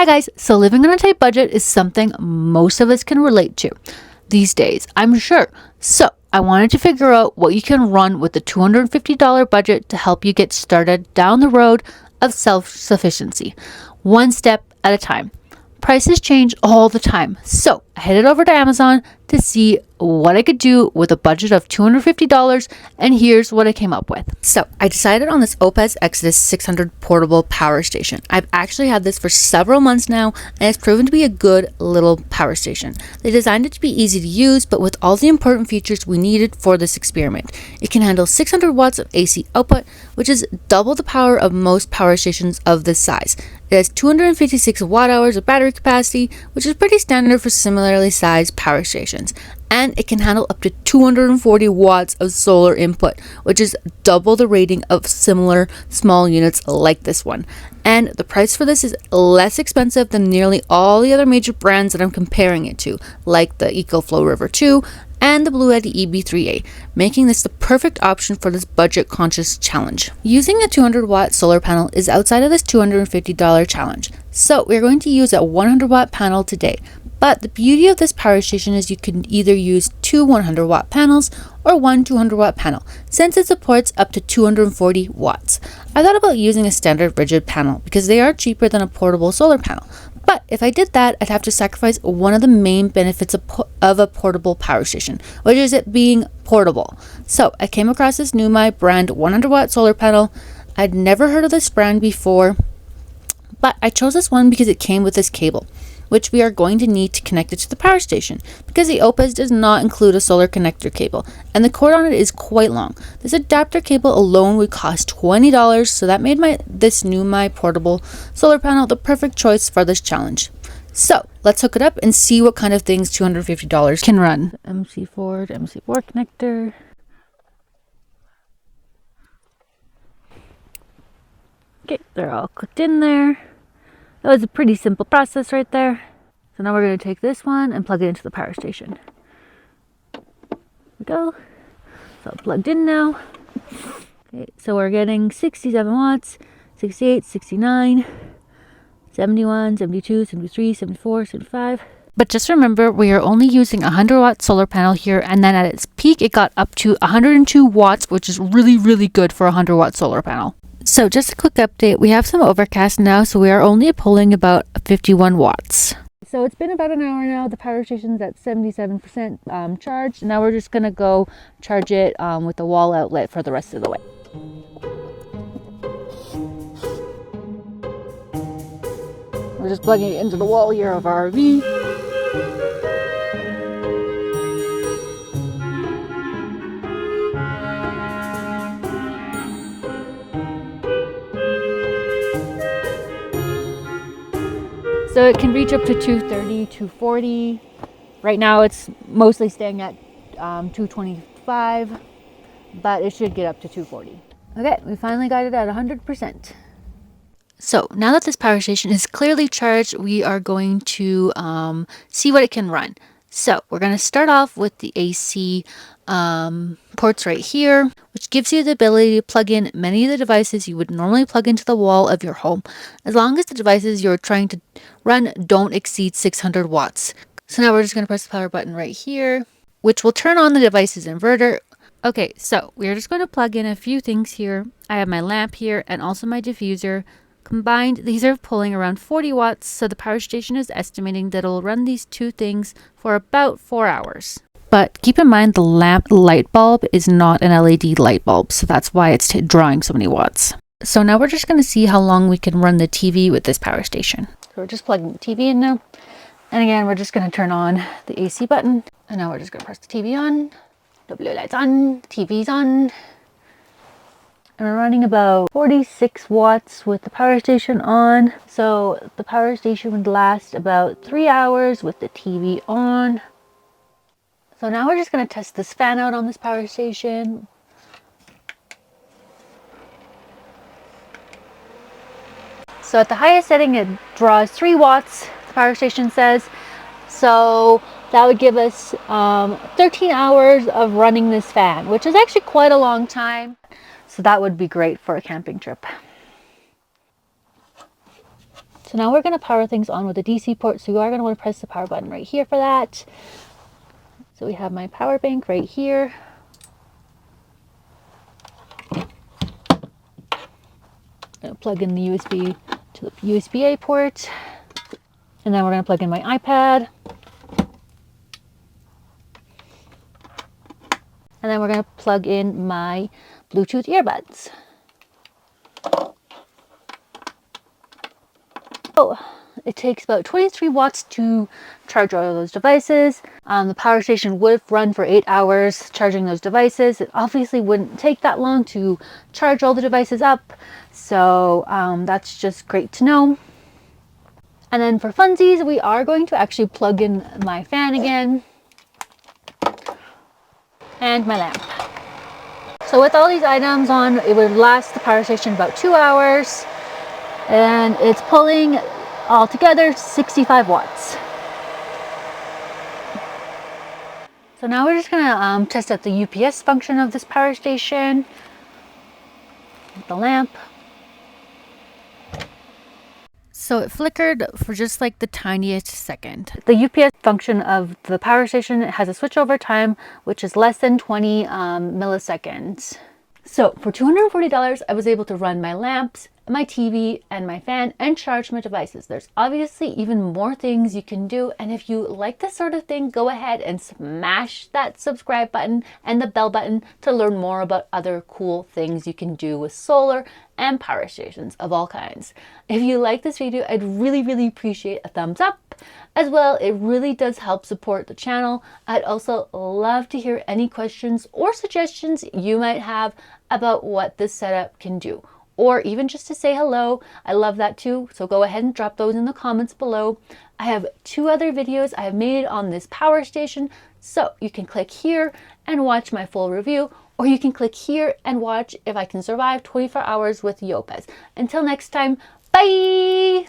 Hi guys, so living on a tight budget is something most of us can relate to these days, I'm sure. So I wanted to figure out what you can run with the $250 budget to help you get started down the road of self-sufficiency, one step at a time. Prices change all the time, so I headed over to Amazon to see what I could do with a budget of $250, and here's what I came up with. So I decided on this Oupes Exodus 600 portable power station. I've actually had this for several months now, and it's proven to be a good little power station. They designed it to be easy to use, but with all the important features we needed for this experiment. It can handle 600 watts of AC output, which is double the power of most power stations of this size. It has 256 watt hours of battery capacity, which is pretty standard for similarly sized power stations. And it can handle up to 240 watts of solar input, which is double the rating of similar small units like this one. And the price for this is less expensive than nearly all the other major brands that I'm comparing it to, like the EcoFlow River 2 and the Blue Yeti EB3A, making this the perfect option for this budget-conscious challenge. Using a 200-watt solar panel is outside of this $250 challenge, so we're going to use a 100-watt panel today. But the beauty of this power station is you can either use two 100-watt panels or one 200-watt panel, since it supports up to 240 watts. I thought about using a standard rigid panel because they are cheaper than a portable solar panel. But if I did that, I'd have to sacrifice one of the main benefits of a portable power station, which is it being portable. So I came across this NEWSMY brand 100-watt solar panel. I'd never heard of this brand before, but I chose this one because it came with this cable, which we are going to need to connect it to the power station, because the Oupes does not include a solar connector cable, and the cord on it is quite long. This adapter cable alone would cost $20, so that made this NEWSMY portable solar panel the perfect choice for this challenge. So let's hook it up and see what kind of things $250 can run. MC4 to MC4 connector. Okay, they're all clicked in there. That was a pretty simple process right there. So now we're going to take this one and plug it into the power station. There we go. So plugged in now. Okay, so we're getting 67 watts, 68, 69, 71, 72, 73, 74, 75. But just remember, we are only using a 100-watt solar panel here, and then at its peak it got up to 102 watts, which is really, really good for a 100-watt solar panel. So just a quick update, we have some overcast now, so we are only pulling about 51 watts. So it's been about an hour now, the power station's at 77% charged. Now we're just going to go charge it with the wall outlet for the rest of the way. We're just plugging it into the wall here of our RV. So it can reach up to 230, 240. Right now it's mostly staying at 225, but it should get up to 240. Okay, we finally got it at 100%. So now that this power station is clearly charged, we are going to see what it can run. So we're going to start off with the AC ports right here, which gives you the ability to plug in many of the devices you would normally plug into the wall of your home, as long as the devices you're trying to run don't exceed 600 watts. So now we're just going to press the power button right here, which will turn on the device's inverter. Okay, so we're just going to plug in a few things here. I have my lamp here and also my diffuser. Combined, these are pulling around 40 watts, so the power station is estimating that it'll run these two things for about 4 hours. But keep in mind the lamp light bulb is not an LED light bulb, so that's why it's drawing so many watts. So now we're just going to see how long we can run the TV with this power station. So we're just plugging the TV in now. And again, we're just going to turn on the AC button. And now we're just going to press the TV on. The blue light's on, TV's on. And we're running about 46 watts with the power station on. So the power station would last about 3 hours with the TV on. So now we're just going to test this fan out on this power station. So at the highest setting, it draws 3 watts, the power station says. So that would give us 13 hours of running this fan, which is actually quite a long time. So that would be great for a camping trip. So now we're going to power things on with the DC port. So you are going to want to press the power button right here for that. So we have my power bank right here. I'm going to plug in the USB to the USB-A port. And then we're going to plug in my iPad. And then we're going to plug in my Bluetooth earbuds. Oh, it takes about 23 watts to charge all of those devices. The power station would run for 8 hours charging those devices. It obviously wouldn't take that long to charge all the devices up. So that's just great to know. And then for funsies, we are going to actually plug in my fan again and my lamp. So with all these items on, it would last the power station about 2 hours, and it's pulling altogether 65 watts. So now we're just gonna test out the UPS function of this power station with the lamp. So it flickered for just like the tiniest second. The UPS function of the power station has a switchover time, which is less than 20 milliseconds. So for $240, I was able to run my lamps, my TV, and my fan, and charge my devices. There's obviously even more things you can do, and if you like this sort of thing, go ahead and smash that subscribe button and the bell button to learn more about other cool things you can do with solar and power stations of all kinds. If you like this video, I'd really appreciate a thumbs up. As well, it really does help support the channel. I'd also love to hear any questions or suggestions you might have about what this setup can do, or even just to say hello. I love that too, so go ahead and drop those in the comments below. I have 2 other videos I have made on this power station, so you can click here and watch my full review, or you can click here and watch if I can survive 24 hours with Oupes. Until next time, bye!